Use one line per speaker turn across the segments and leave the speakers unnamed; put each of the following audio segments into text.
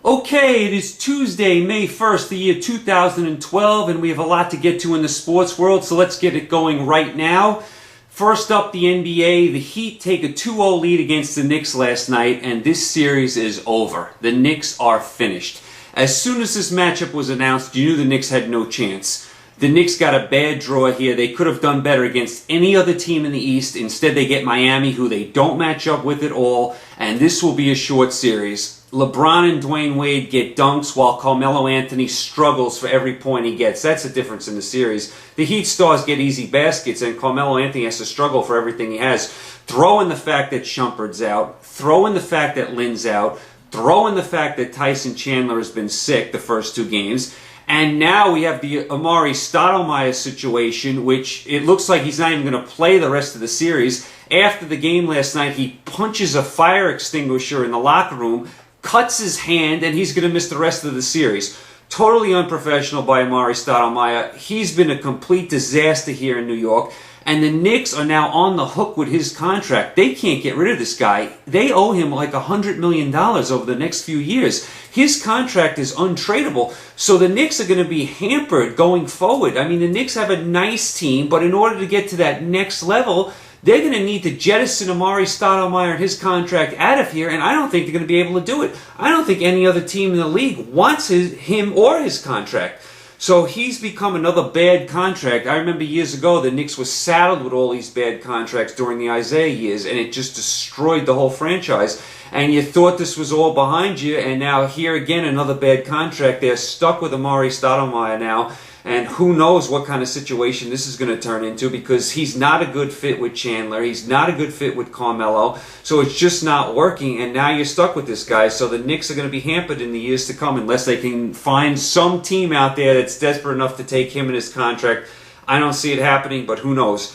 Okay, it is Tuesday, May 1st, the year 2012, and we have a lot to get to in the sports world, so let's get it going right now. First up, the NBA. The Heat take a 2-0 lead against the Knicks last night, and this series is over. The Knicks are finished. As soon as this matchup was announced, you knew the Knicks had no chance. The Knicks got a bad draw here. They could have done better against any other team in the East. Instead, they get Miami, who they don't match up with at all, and this will be a short series. LeBron and Dwayne Wade get dunks while Carmelo Anthony struggles for every point he gets. That's the difference in the series. The Heat stars get easy baskets, and Carmelo Anthony has to struggle for everything he has. Throw in the fact that Shumpert's out. Throw in the fact that Lynn's out. Throw in the fact that Tyson Chandler has been sick the first two games. And now we have the Amari Stoudemire situation, which it looks like he's not even going to play the rest of the series. After the game last night, he punches a fire extinguisher in the locker room, cuts his hand, and he's going to miss the rest of the series. Totally unprofessional by Amari Stoudemire. He's been a complete disaster here in New York. And the Knicks are now on the hook with his contract. They can't get rid of this guy. They owe him like $100 million over the next few years. His contract is untradeable. So the Knicks are going to be hampered going forward. I mean, the Knicks have a nice team, but in order to get to that next level, they're going to need to jettison Amari Stoudemire and his contract out of here, and I don't think they're going to be able to do it. I don't think any other team in the league wants him or his contract. So he's become another bad contract. I remember years ago the Knicks were saddled with all these bad contracts during the Isaiah years, and it just destroyed the whole franchise. And you thought this was all behind you, and now here again another bad contract. They're stuck with Amari Stoudemire now, and who knows what kind of situation this is going to turn into, because he's not a good fit with Chandler. He's not a good fit with Carmelo. So it's just not working, and now you're stuck with this guy. So the Knicks are going to be hampered in the years to come unless they can find some team out there that's desperate enough to take him and his contract. I don't see it happening, but who knows.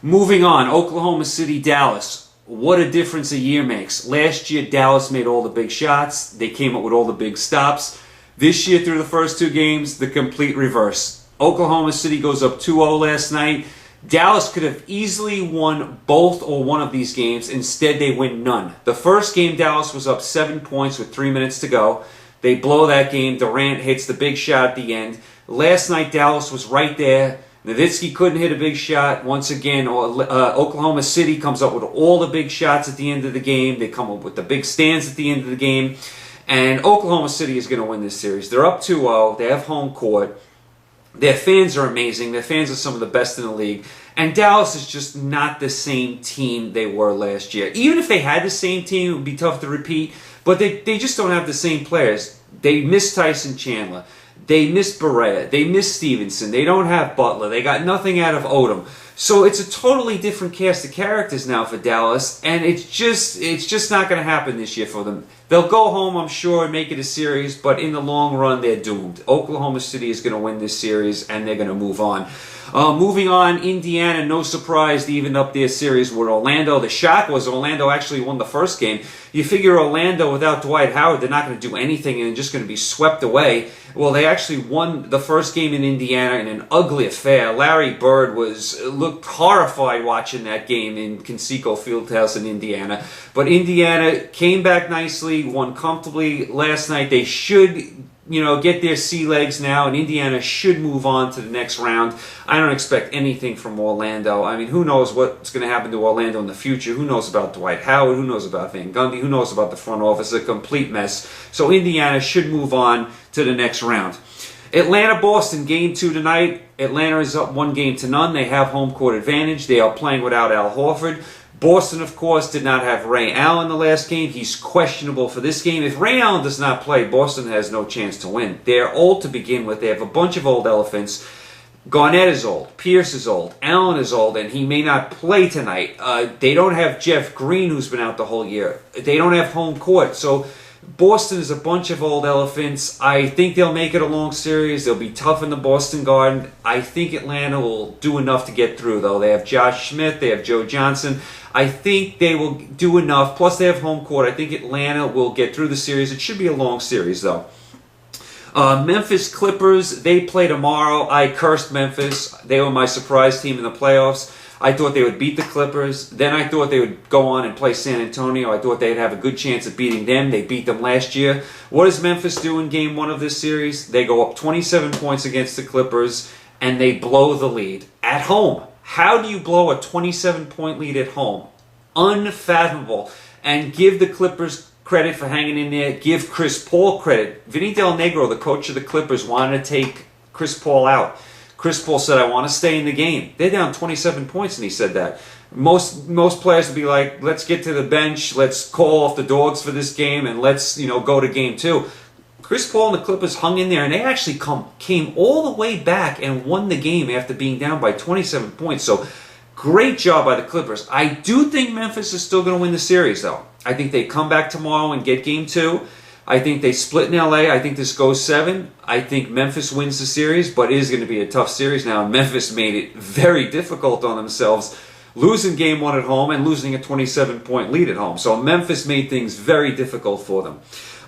Moving on, Oklahoma City, Dallas. What a difference a year makes. Last year, Dallas made all the big shots. They came up with all the big stops. This year, through the first two games, the complete reverse. Oklahoma City goes up 2-0 last night. Dallas could have easily won both or one of these games. Instead, they win none. The first game, Dallas was up 7 points with 3 minutes to go. They blow that game. Durant hits the big shot at the end. Last night, Dallas was right there. Nowitzki couldn't hit a big shot. Once again, Oklahoma City comes up with all the big shots at the end of the game. They come up with the big stands at the end of the game. And Oklahoma City is going to win this series. They're up 2-0. They have home court. Their fans are amazing. Their fans are some of the best in the league. And Dallas is just not the same team they were last year. Even if they had the same team, it would be tough to repeat. But they just don't have the same players. They miss Tyson Chandler. They miss Barea. They miss Stevenson. They don't have Butler. They got nothing out of Odom. So it's a totally different cast of characters now for Dallas, and it's just not going to happen this year for them. They'll go home, I'm sure, and make it a series, but in the long run, they're doomed. Oklahoma City is going to win this series, and they're going to move on. Moving on, Indiana, no surprise, they evened up their series with Orlando. The shock was Orlando actually won the first game. You figure Orlando without Dwight Howard, they're not going to do anything and just going to be swept away. Well, they actually won the first game in Indiana in an ugly affair. Larry Bird looked horrified watching that game in Conseco Fieldhouse in Indiana. But Indiana came back nicely, won comfortably last night. They should get their sea legs now, and Indiana should move on to the next round. I don't expect anything from Orlando. I mean, who knows what's going to happen to Orlando in the future? Who knows about Dwight Howard? Who knows about Van Gundy? Who knows about the front office? It's a complete mess. So Indiana should move on to the next round. Atlanta-Boston, Game 2 tonight. Atlanta is up 1-0. They have home court advantage. They are playing without Al Horford. Boston, of course, did not have Ray Allen the last game. He's questionable for this game. If Ray Allen does not play, Boston has no chance to win. They're old to begin with. They have a bunch of old elephants. Garnett is old. Pierce is old. Allen is old, and he may not play tonight. They don't have Jeff Green, who's been out the whole year. They don't have home court. So Boston is a bunch of old elephants. I think they'll make it a long series. They'll be tough in the Boston Garden. I think Atlanta will do enough to get through, though. They have Josh Smith. They have Joe Johnson. I think they will do enough. Plus, they have home court. I think Atlanta will get through the series. It should be a long series, though. Memphis Clippers, they play tomorrow. I cursed Memphis. They were my surprise team in the playoffs. I thought they would beat the Clippers. Then I thought they would go on and play San Antonio. I thought they'd have a good chance of beating them. They beat them last year. What does Memphis do in game 1 of this series? They go up 27 points against the Clippers, and they blow the lead at home. How do you blow a 27-point lead at home? Unfathomable. And give the Clippers credit for hanging in there. Give Chris Paul credit. Vinny Del Negro, the coach of the Clippers, wanted to take Chris Paul out. Chris Paul said, I want to stay in the game. They're down 27 points, and he said that. Most players would be like, let's get to the bench, let's call off the dogs for this game, and let's go to game 2. Chris Paul and the Clippers hung in there, and they actually came all the way back and won the game after being down by 27 points. So great job by the Clippers. I do think Memphis is still going to win the series, though. I think they come back tomorrow and get game 2. I think they split in LA. I think this goes 7. I think Memphis wins the series, but it is going to be a tough series now. Memphis made it very difficult on themselves, losing game 1 at home and losing a 27-point lead at home. So Memphis made things very difficult for them.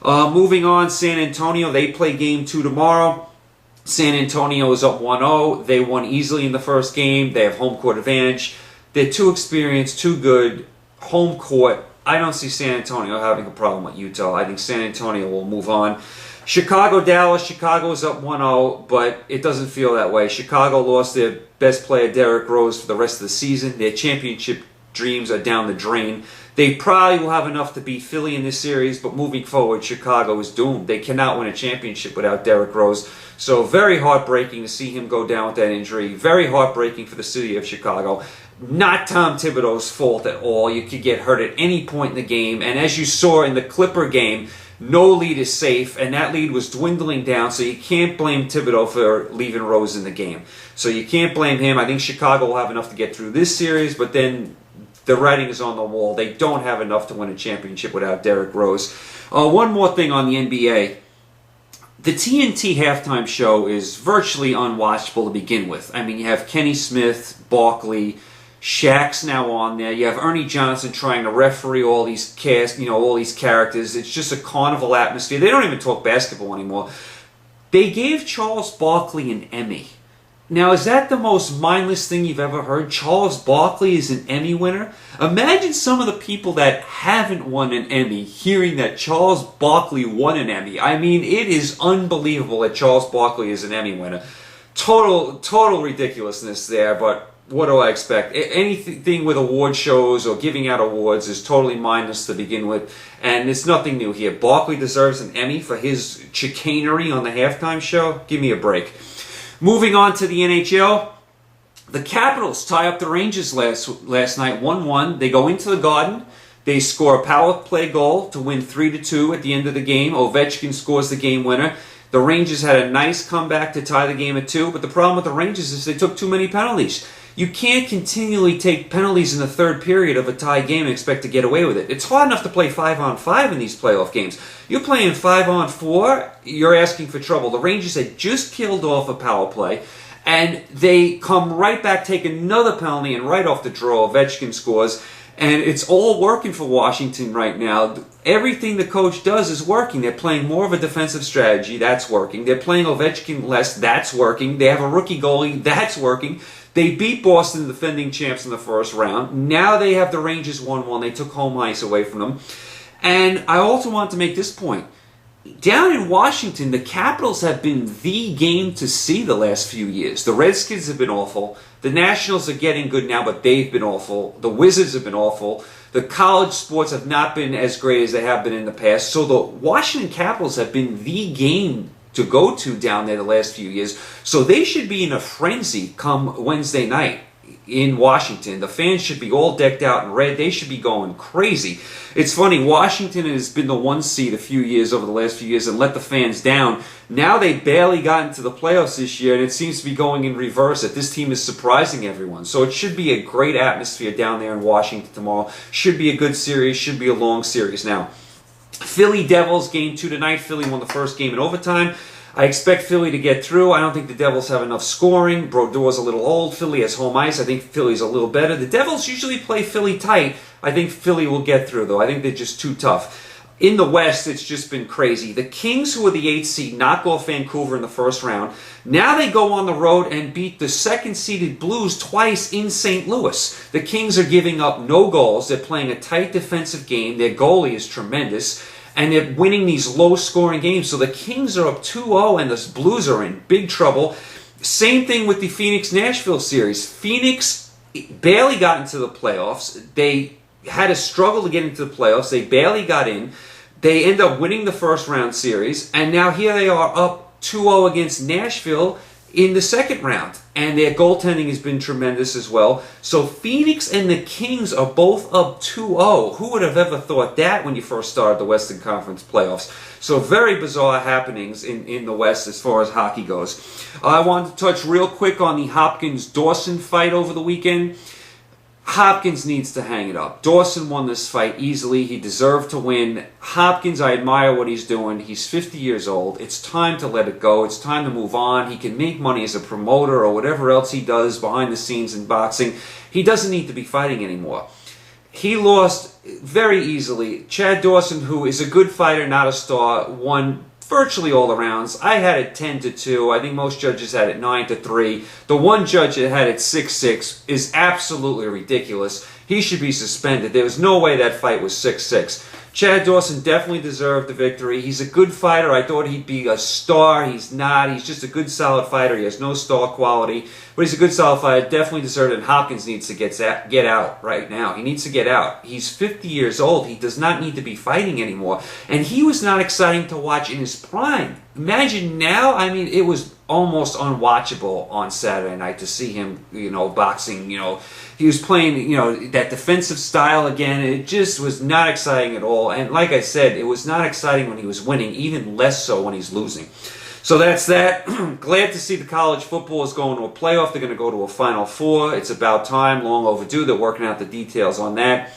Moving on, San Antonio, they play game 2 tomorrow. San Antonio is up 1-0. They won easily in the first game. They have home court advantage. They're too experienced, too good. Home court, I don't see San Antonio having a problem with Utah. I think San Antonio will move on. Chicago, Dallas. Chicago is up 1-0, but it doesn't feel that way. Chicago lost their best player, Derrick Rose, for the rest of the season. Their championship dreams are down the drain. They probably will have enough to beat Philly in this series, but moving forward, Chicago is doomed. They cannot win a championship without Derrick Rose. So very heartbreaking to see him go down with that injury. Very heartbreaking for the city of Chicago. Not Tom Thibodeau's fault at all. You could get hurt at any point in the game. And as you saw in the Clipper game, no lead is safe, and that lead was dwindling down, so you can't blame Thibodeau for leaving Rose in the game. So you can't blame him. I think Chicago will have enough to get through this series, but then the writing is on the wall. They don't have enough to win a championship without Derrick Rose. One more thing on the NBA. The TNT halftime show is virtually unwatchable to begin with. I mean, you have Kenny Smith, Barkley, Shaq's now on there. You have Ernie Johnson trying to referee all these all these characters. It's just a carnival atmosphere. They don't even talk basketball anymore. They gave Charles Barkley an Emmy. Now, is that the most mindless thing you've ever heard? Charles Barkley is an Emmy winner? Imagine some of the people that haven't won an Emmy hearing that Charles Barkley won an Emmy. I mean, it is unbelievable that Charles Barkley is an Emmy winner. Total ridiculousness there, but what do I expect? Anything with award shows or giving out awards is totally mindless to begin with, and it's nothing new here. Barkley deserves an Emmy for his chicanery on the halftime show. Give me a break. Moving on to the NHL, the Capitals tie up the Rangers last night, 1-1. They go into the Garden. They score a power play goal to win 3-2 at the end of the game. Ovechkin scores the game winner. The Rangers had a nice comeback to tie the game at 2, but the problem with the Rangers is they took too many penalties. You can't continually take penalties in the third period of a tie game and expect to get away with it. It's hard enough to play 5-on-5 in these playoff games. You're playing 5-on-4, you're asking for trouble. The Rangers had just killed off a power play, and they come right back, take another penalty, and right off the draw, Ovechkin scores. And it's all working for Washington right now. Everything the coach does is working. They're playing more of a defensive strategy. That's working. They're playing Ovechkin less. That's working. They have a rookie goalie. That's working. They beat Boston, the defending champs, in the first round. Now they have the Rangers 1-1. They took home ice away from them. And I also want to make this point. Down in Washington, the Capitals have been the game to see the last few years. The Redskins have been awful. The Nationals are getting good now, but they've been awful. The Wizards have been awful. The college sports have not been as great as they have been in the past. So the Washington Capitals have been the game to go to down there the last few years. So they should be in a frenzy come Wednesday night in Washington. The fans should be all decked out in red. They should be going crazy. It's funny, Washington has been the 1 seed a few years over the last few years and let the fans down. Now they barely got into the playoffs this year, and it seems to be going in reverse, that this team is surprising everyone. So it should be a great atmosphere down there in Washington tomorrow. Should be a good series, should be a long series. Now, Philly Devils, game 2 tonight. Philly won the first game in overtime. I expect Philly to get through. I don't think the Devils have enough scoring. Brodor's a little old. Philly has home ice. I think Philly's a little better. The Devils usually play Philly tight. I think Philly will get through, though. I think they're just too tough. In the West, it's just been crazy. The Kings, who are the 8th seed, knock off Vancouver in the first round. Now they go on the road and beat the second-seeded Blues twice in St. Louis. The Kings are giving up no goals. They're playing a tight defensive game. Their goalie is tremendous. And they're winning these low-scoring games. So the Kings are up 2-0, and the Blues are in big trouble. Same thing with the Phoenix-Nashville series. Phoenix barely got into the playoffs. They had a struggle to get into the playoffs. They barely got in. They end up winning the first round series, and now here they are up 2-0 against Nashville in the second round. And their goaltending has been tremendous as well. So Phoenix and the Kings are both up 2-0. Who would have ever thought that when you first started the Western Conference playoffs? So very bizarre happenings in the West as far as hockey goes. I wanted to touch real quick on the Hopkins-Dawson fight over the weekend. Hopkins needs to hang it up. Dawson won this fight easily. He deserved to win. Hopkins, I admire what he's doing. He's 50 years old. It's time to let it go. It's time to move on. He can make money as a promoter or whatever else he does behind the scenes in boxing. He doesn't need to be fighting anymore. He lost very easily. Chad Dawson, who is a good fighter, not a star, won virtually all the rounds. I had it 10-2. I think most judges had it 9-3. The one judge that had it 6-6 is absolutely ridiculous. He should be suspended. There was no way that fight was 6-6. Chad Dawson definitely deserved the victory. He's a good fighter. I thought he'd be a star. He's not. He's just a good, solid fighter. He has no star quality. But he's a good, solid fighter. Definitely deserved it. And Hopkins needs to get out right now. He needs to get out. He's 50 years old. He does not need to be fighting anymore. And he was not exciting to watch in his prime. Imagine now. I mean, it was almost unwatchable on Saturday night to see him, boxing, He was playing, that defensive style again. It just was not exciting at all. And like I said, it was not exciting when he was winning, even less so when he's losing. So that's that. Glad to see the college football is going to a playoff. They're going to go to a Final Four. It's about time, long overdue. They're working out the details on that.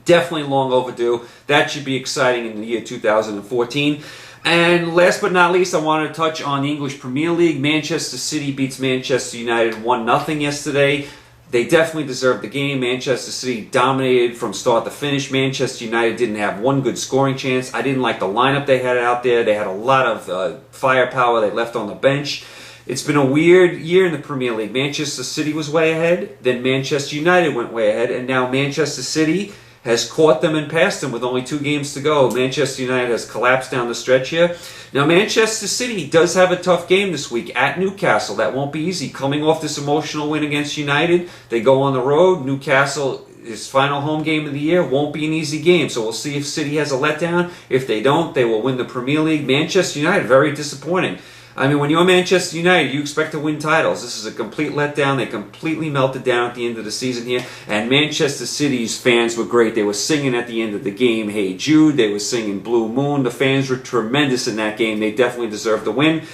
Definitely long overdue. That should be exciting in the year 2014. And last but not least, I wanted to touch on the English Premier League. Manchester City beats Manchester United 1-0 yesterday. They definitely deserved the game. Manchester City dominated from start to finish. Manchester United didn't have one good scoring chance. I didn't like the lineup they had out there. They had a lot of firepower they left on the bench. It's been a weird year in the Premier League. Manchester City was way ahead. Then Manchester United went way ahead. And now Manchester City has caught them and passed them with only 2 games to go. Manchester United has collapsed down the stretch here. Now, Manchester City does have a tough game this week at Newcastle. That won't be easy. Coming off this emotional win against United, they go on the road. Newcastle, his final home game of the year, won't be an easy game. So we'll see if City has a letdown. If they don't, they will win the Premier League. Manchester United, very disappointing. I mean, when you're Manchester United, you expect to win titles. This is a complete letdown. They completely melted down at the end of the season here. And Manchester City's fans were great. They were singing at the end of the game, Hey Jude. They were singing Blue Moon. The fans were tremendous in that game. They definitely deserved the win.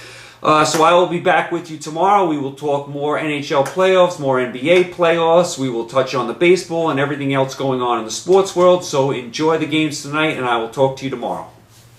So I will be back with you tomorrow. We will talk more NHL playoffs, more NBA playoffs. We will touch on the baseball and everything else going on in the sports world. So enjoy the games tonight, and I will talk to you tomorrow.